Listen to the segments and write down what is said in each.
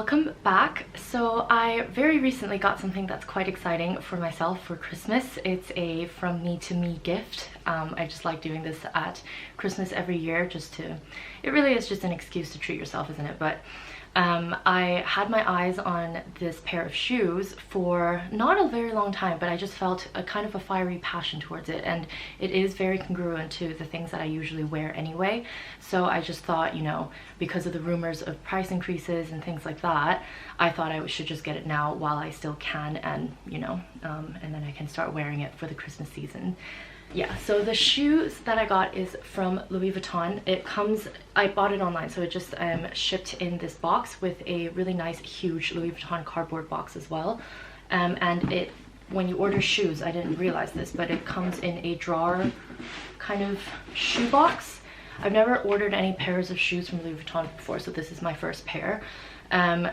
welcome back. So I very recently got something that's quite exciting for myself for Christmas. It's a from me to me gift. I just like doing this at Christmas every year, it really is just an excuse to treat yourself, isn't it? But I had my eyes on this pair of shoes for not a very long time, but I just felt a kind of a fiery passion towards it, and it is very congruent to the things that I usually wear anyway. So I just thought, you know, because of the rumors of price increases and things like that, I thought I should just get it now while I still can, and you know, and then I can start wearing it for the Christmas season. Yeah, so the shoes that I got is from Louis Vuitton. I bought it online, so it just shipped in this box with a really nice huge Louis Vuitton cardboard box as well. And when you order shoes, I didn't realize this, but it comes in a drawer kind of shoe box. I've never ordered any pairs of shoes from Louis Vuitton before, so this is my first pair.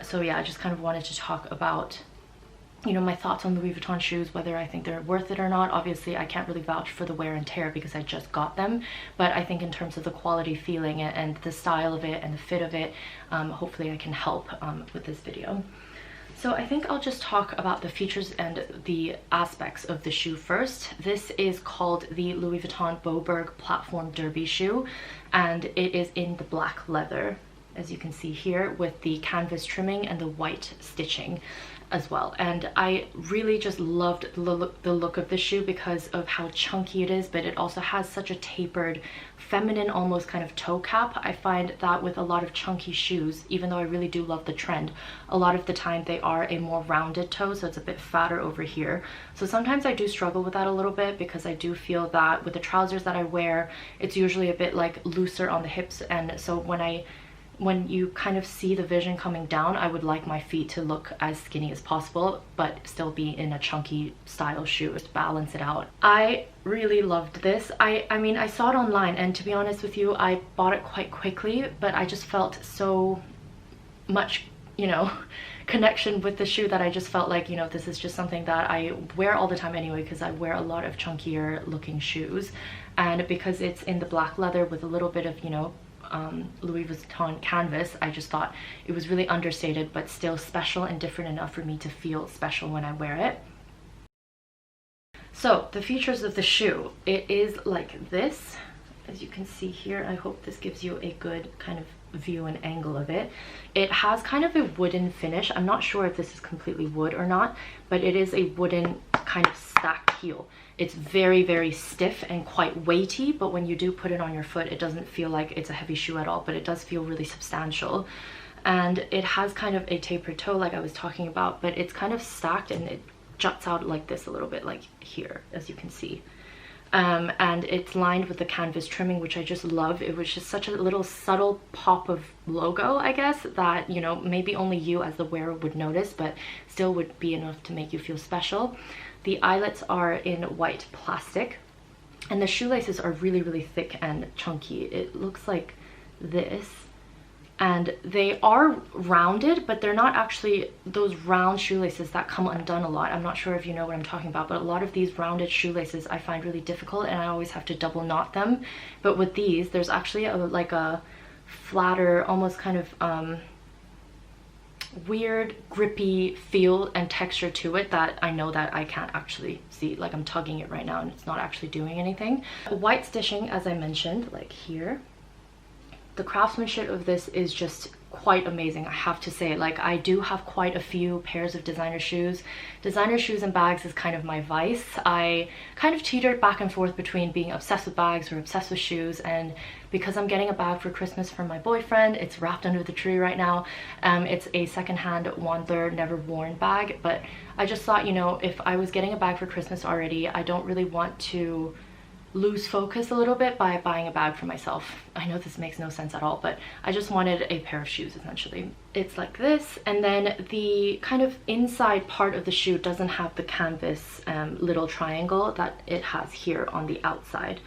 So yeah, I just kind of wanted to talk about, you know, my thoughts on Louis Vuitton shoes, whether I think they're worth it or not. Obviously I can't really vouch for the wear and tear because I just got them, but I think in terms of the quality, feeling, and the style of it and the fit of it, hopefully I can help with this video. So I think I'll just talk about the features and the aspects of the shoe first. This is called the Louis Vuitton Beaubourg Platform Derby shoe, and it is in the black leather, as you can see here, with the canvas trimming and the white stitching as well. And I really just loved the look of the shoe because of how chunky it is, but it also has such a tapered, feminine, almost kind of toe cap. I find that with a lot of chunky shoes, even though I really do love the trend, a lot of the time they are a more rounded toe, so it's a bit fatter over here. So sometimes I do struggle with that a little bit because I do feel that with the trousers that I wear, it's usually a bit like looser on the hips, and so when you kind of see the vision coming down, I would like my feet to look as skinny as possible, but still be in a chunky style shoe to balance it out. I really loved this. I mean, I saw it online, and to be honest with you, I bought it quite quickly, but I just felt so much, you know, connection with the shoe that I just felt like, you know, this is just something that I wear all the time anyway, because I wear a lot of chunkier looking shoes, and because it's in the black leather with a little bit of, you know, Louis Vuitton canvas, I just thought it was really understated but still special and different enough for me to feel special when I wear it. So the features of the shoe, it is like this, as you can see here. I hope this gives you a good kind of view and angle of it. It has kind of a wooden finish. I'm not sure if this is completely wood or not, but it is a wooden kind of stacked heel. It's very, very stiff and quite weighty, but when you do put it on your foot, it doesn't feel like it's a heavy shoe at all, but it does feel really substantial. And it has kind of a tapered toe like I was talking about, but it's kind of stacked and it juts out like this a little bit, like here, as you can see. And it's lined with the canvas trimming, which I just love. It was just such a little subtle pop of logo, I guess, that, you know, maybe only you as the wearer would notice, but still would be enough to make you feel special. The eyelets are in white plastic, and the shoelaces are really, really thick and chunky. It looks like this, and they are rounded, but they're not actually those round shoelaces that come undone a lot. I'm not sure if you know what I'm talking about, but a lot of these rounded shoelaces I find really difficult, and I always have to double knot them. But with these, there's actually like a flatter, almost kind of weird grippy feel and texture to it that I know that I can't actually see. Like, I'm tugging it right now and it's not actually doing anything. White stitching, as I mentioned, like here. The craftsmanship of this is just quite amazing, I have to say. Like, I do have quite a few pairs of designer shoes. Designer shoes and bags is kind of my vice. I kind of teetered back and forth between being obsessed with bags or obsessed with shoes, and because I'm getting a bag for Christmas from my boyfriend, it's wrapped under the tree right now. It's a secondhand 1/3 never worn bag, but I just thought, you know, if I was getting a bag for Christmas already, I don't really want to lose focus a little bit by buying a bag for myself. I know this makes no sense at all, but I just wanted a pair of shoes essentially. It's like this, and then the kind of inside part of the shoe doesn't have the canvas little triangle that it has here on the outside.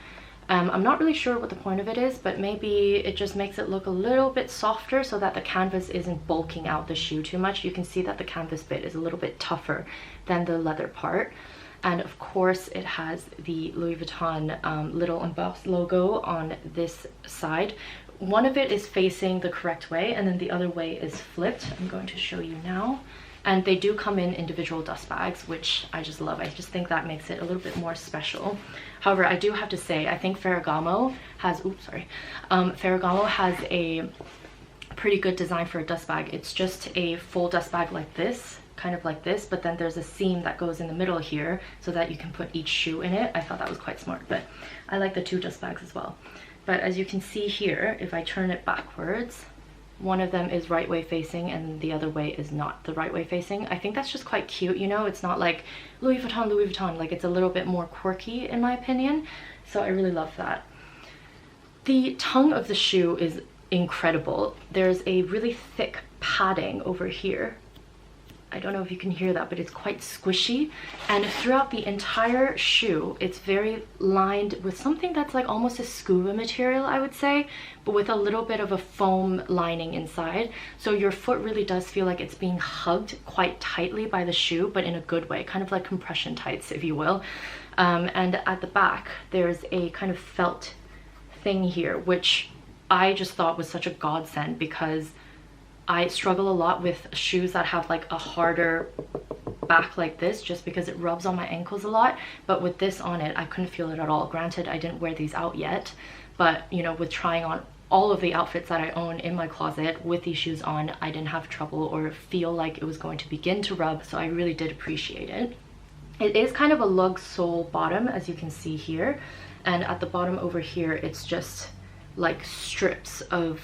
I'm not really sure what the point of it is, but maybe it just makes it look a little bit softer so that the canvas isn't bulking out the shoe too much. You can see that the canvas bit is a little bit tougher than the leather part. And of course it has the Louis Vuitton little embossed logo on this side, one of it is facing the correct way and then the other way is flipped. I'm going to show you now. And they do come in individual dust bags, which I just love. I just think that makes it a little bit more special. However, I do have to say, I think Ferragamo has, Ferragamo has a pretty good design for a dust bag. It's just a full dust bag like this, kind of like this, but then there's a seam that goes in the middle here so that you can put each shoe in it. I thought that was quite smart, but I like the 2 dust bags as well. But as you can see here, if I turn it backwards, one of them is right way facing and the other way is not the right way facing. I think that's just quite cute, you know? It's not like Louis Vuitton, like it's a little bit more quirky in my opinion. So I really love that. The tongue of the shoe is incredible. There's a really thick padding over here. I don't know if you can hear that, but it's quite squishy. And throughout the entire shoe, it's very lined with something that's like almost a scuba material, I would say, but with a little bit of a foam lining inside. So your foot really does feel like it's being hugged quite tightly by the shoe, but in a good way, kind of like compression tights, if you will. And at the back, there's a kind of felt thing here, which I just thought was such a godsend because I struggle a lot with shoes that have like a harder back like this, just because it rubs on my ankles a lot. But with this on it, I couldn't feel it at all. Granted, I didn't wear these out yet, but you know, with trying on all of the outfits that I own in my closet with these shoes on, I didn't have trouble or feel like it was going to begin to rub, so I really did appreciate it. It is kind of a lug sole bottom, as you can see here, and at the bottom over here, it's just like strips of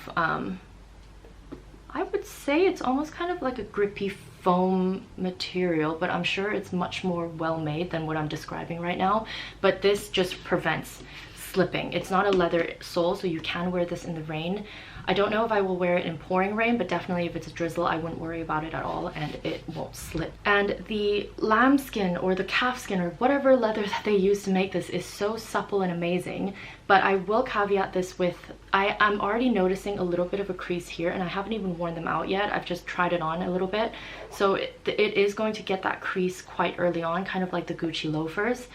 I would say it's almost kind of like a grippy foam material, but I'm sure it's much more well made than what I'm describing right now. But this just prevents slipping. It's not a leather sole, so you can wear this in the rain. I don't know if I will wear it in pouring rain, but definitely if it's a drizzle, I wouldn't worry about it at all and it won't slip. And the lambskin or the calfskin or whatever leather that they use to make this is so supple and amazing. But I will caveat this with, I'm already noticing a little bit of a crease here and I haven't even worn them out yet. I've just tried it on a little bit. So it is going to get that crease quite early on, kind of like the Gucci loafers.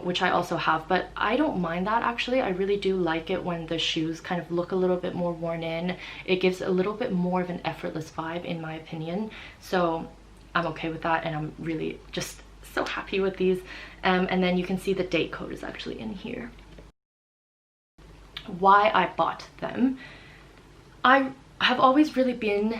Which I also have, but I don't mind that actually. I really do like it when the shoes kind of look a little bit more worn in. It gives a little bit more of an effortless vibe in my opinion, so I'm okay with that and I'm really just so happy with these. And then you can see the date code is actually in here. Why I bought them. I have always really been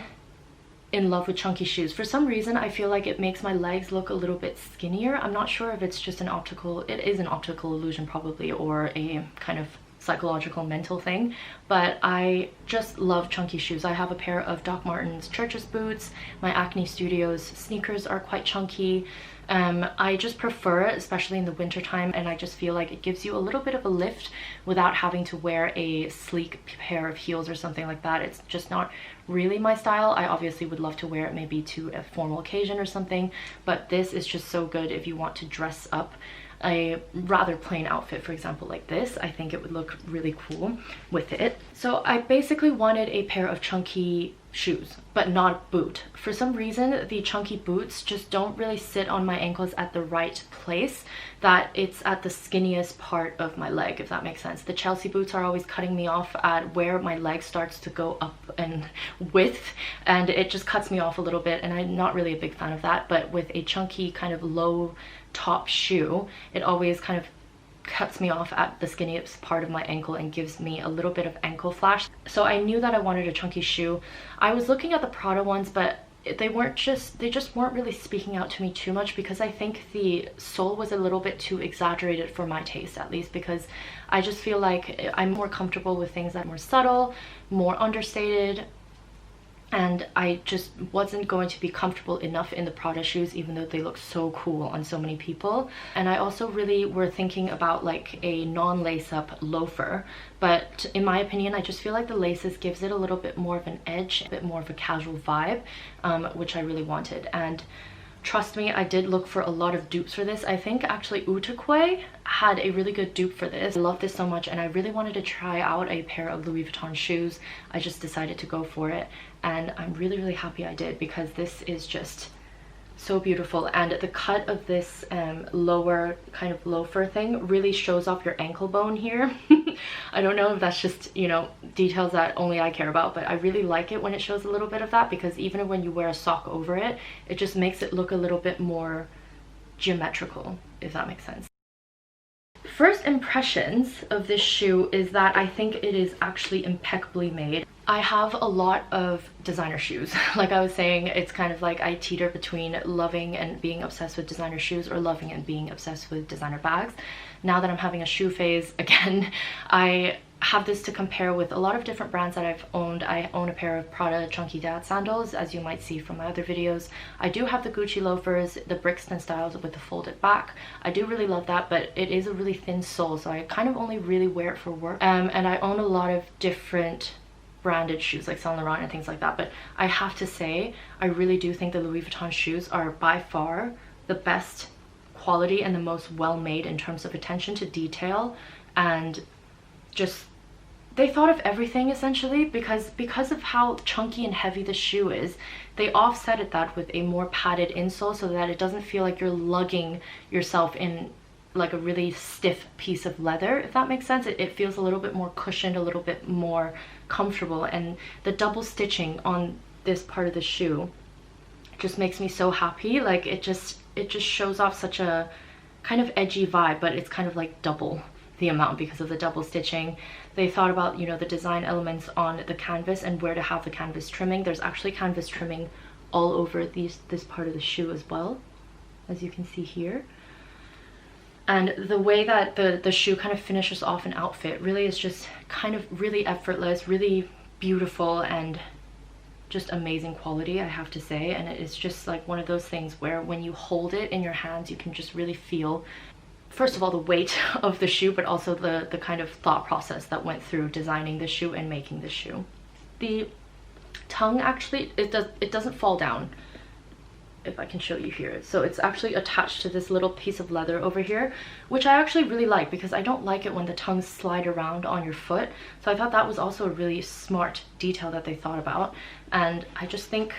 in love with chunky shoes. For some reason, I feel like it makes my legs look a little bit skinnier. I'm not sure if it's just an optical, it is an optical illusion probably, or a kind of psychological mental thing, but I just love chunky shoes. I have a pair of Doc Martens Church's boots. My Acne Studios sneakers are quite chunky. I just prefer it, especially in the winter time, and I just feel like it gives you a little bit of a lift without having to wear a sleek pair of heels or something like that. It's just not really my style. I obviously would love to wear it maybe to a formal occasion or something, but this is just so good if you want to dress up a rather plain outfit, for example, like this. I think it would look really cool with it. So I basically wanted a pair of chunky shoes, but not a boot. For some reason, the chunky boots just don't really sit on my ankles at the right place, that it's at the skinniest part of my leg, if that makes sense. The Chelsea boots are always cutting me off at where my leg starts to go up and width, and it just cuts me off a little bit, and I'm not really a big fan of that. But with a chunky kind of low top shoe, it always kind of cuts me off at the skinniest part of my ankle and gives me a little bit of ankle flash. So I knew that I wanted a chunky shoe. I was looking at the Prada ones, but they just weren't really speaking out to me too much, because I think the sole was a little bit too exaggerated for my taste, at least, because I just feel like I'm more comfortable with things that are more subtle, more understated, and I just wasn't going to be comfortable enough in the Prada shoes, even though they look so cool on so many people. And I also really were thinking about like a non-lace-up loafer, but in my opinion, I just feel like the laces gives it a little bit more of an edge, a bit more of a casual vibe, which I really wanted. And trust me, I did look for a lot of dupes for this. I think actually Utakwe had a really good dupe for this. I love this so much, and I really wanted to try out a pair of Louis Vuitton shoes. I just decided to go for it, and I'm really happy I did, because this is just so beautiful. And the cut of this lower kind of loafer thing really shows off your ankle bone here. I don't know if that's just, you know, details that only I care about, but I really like it when it shows a little bit of that, because even when you wear a sock over it, it just makes it look a little bit more geometrical, if that makes sense. First impressions of this shoe is that I think it is actually impeccably made. I have a lot of designer shoes. Like I was saying, it's kind of like I teeter between loving and being obsessed with designer shoes or loving and being obsessed with designer bags. Now that I'm having a shoe phase again, I have this to compare with a lot of different brands that I've owned. I own a pair of Prada Chunky Dad sandals, as you might see from my other videos. I do have the Gucci loafers, the Brixton styles with the folded back. I do really love that, but it is a really thin sole, so I kind of only really wear it for work. And I own a lot of different branded shoes like Saint Laurent and things like that, but I have to say I really do think the Louis Vuitton shoes are by far the best quality and the most well made in terms of attention to detail, and just they thought of everything essentially, because of how chunky and heavy the shoe is. They offset that with a more padded insole so that it doesn't feel like you're lugging yourself in like a really stiff piece of leather, if that makes sense. It feels a little bit more cushioned, a little bit more comfortable, and the double stitching on this part of the shoe just makes me so happy. Like it just shows off such a kind of edgy vibe, but it's kind of like double the amount because of the double stitching. They thought about, you know, the design elements on the canvas and where to have the canvas trimming. There's actually canvas trimming all over this part of the shoe as well, as you can see here. And the way that the shoe kind of finishes off an outfit really is just kind of really effortless, really beautiful, and just amazing quality, I have to say. And it's just like one of those things where when you hold it in your hands, you can just really feel, first of all, the weight of the shoe, but also the kind of thought process that went through designing the shoe and making the shoe. The tongue actually, it doesn't fall down, if I can show you here. So it's actually attached to this little piece of leather over here, which I actually really like, because I don't like it when the tongues slide around on your foot. So I thought that was also a really smart detail that they thought about. And I just think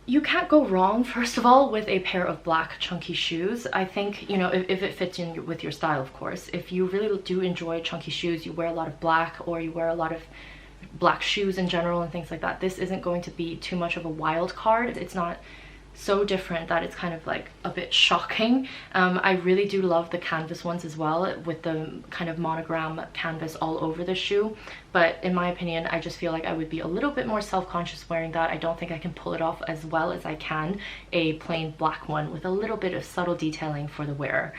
you can't go wrong, first of all, with a pair of black chunky shoes. I think, you know, if it fits in with your style, of course. If you really do enjoy chunky shoes, you wear a lot of black, or you wear a lot of black shoes in general and things like that, this isn't going to be too much of a wild card. It's not so different that it's kind of like a bit shocking. I really do love the canvas ones as well, with the kind of monogram canvas all over the shoe, but in my opinion, I just feel like I would be a little bit more self-conscious wearing that. I don't think I can pull it off as well as I can a plain black one with a little bit of subtle detailing for the wearer.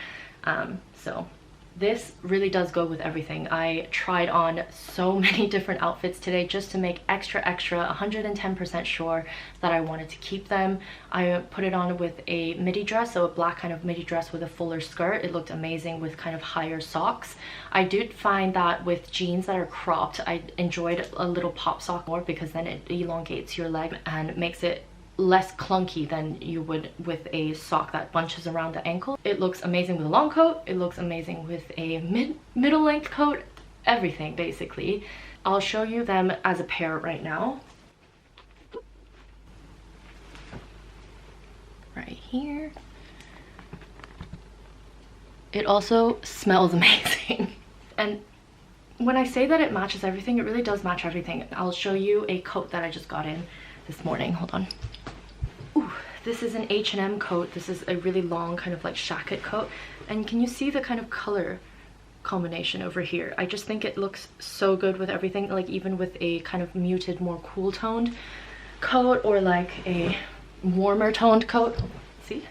So this really does go with everything. I tried on so many different outfits today just to make extra 110% sure that I wanted to keep them. I put it on with a midi dress, so a black kind of midi dress with a fuller skirt. It looked amazing with kind of higher socks. I did find that with jeans that are cropped, I enjoyed a little pop sock more, because then it elongates your leg and makes it less clunky than you would with a sock that bunches around the ankle. It looks amazing with a long coat, it looks amazing with a middle length coat, everything basically. I'll show you them as a pair right now. Right here. It also smells amazing. And when I say that it matches everything, it really does match everything. I'll show you a coat that I just got in this morning. Hold on. Ooh, this is an H&M coat. This is a really long kind of like shacket coat, and can you see the kind of color combination over here? I just think it looks so good with everything, like even with a kind of muted, more cool toned coat, or like a warmer toned coat. See,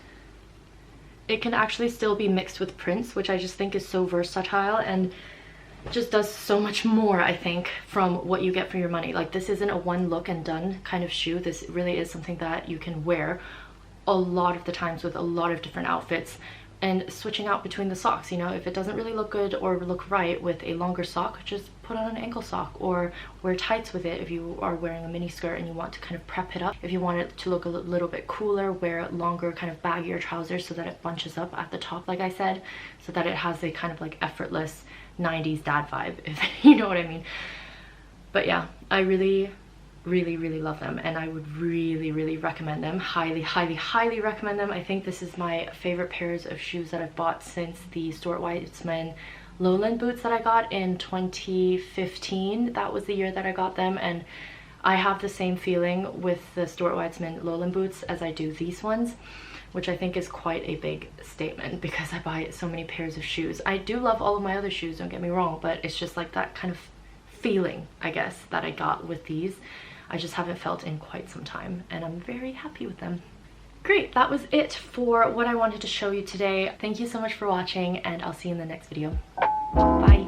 it can actually still be mixed with prints, which I just think is so versatile and just does so much more, I think, from what you get for your money. Like, this isn't a one look and done kind of shoe. This really is something that you can wear a lot of the times with a lot of different outfits, and switching out between the socks. You know, if it doesn't really look good or look right with a longer sock, just put on an ankle sock, or wear tights with it if you are wearing a mini skirt and you want to kind of prep it up. If you want it to look a little bit cooler, wear longer kind of baggier trousers so that it bunches up at the top, like I said, so that it has a kind of like effortless 90s dad vibe, if you know what I mean. But yeah, I really really love them, and I would really recommend them. Highly recommend them. I think this is my favorite pairs of shoes that I've bought since the Stuart Weitzman Lowland boots that I got in 2015. That was the year that I got them, and I have the same feeling with the Stuart Weitzman Lowland boots as I do these ones, which I think is quite a big statement because I buy so many pairs of shoes. I do love all of my other shoes, don't get me wrong, but it's just like that kind of feeling, I guess, that I got with these. I just haven't felt in quite some time, and I'm very happy with them. Great, that was it for what I wanted to show you today. Thank you so much for watching, and I'll see you in the next video. Bye.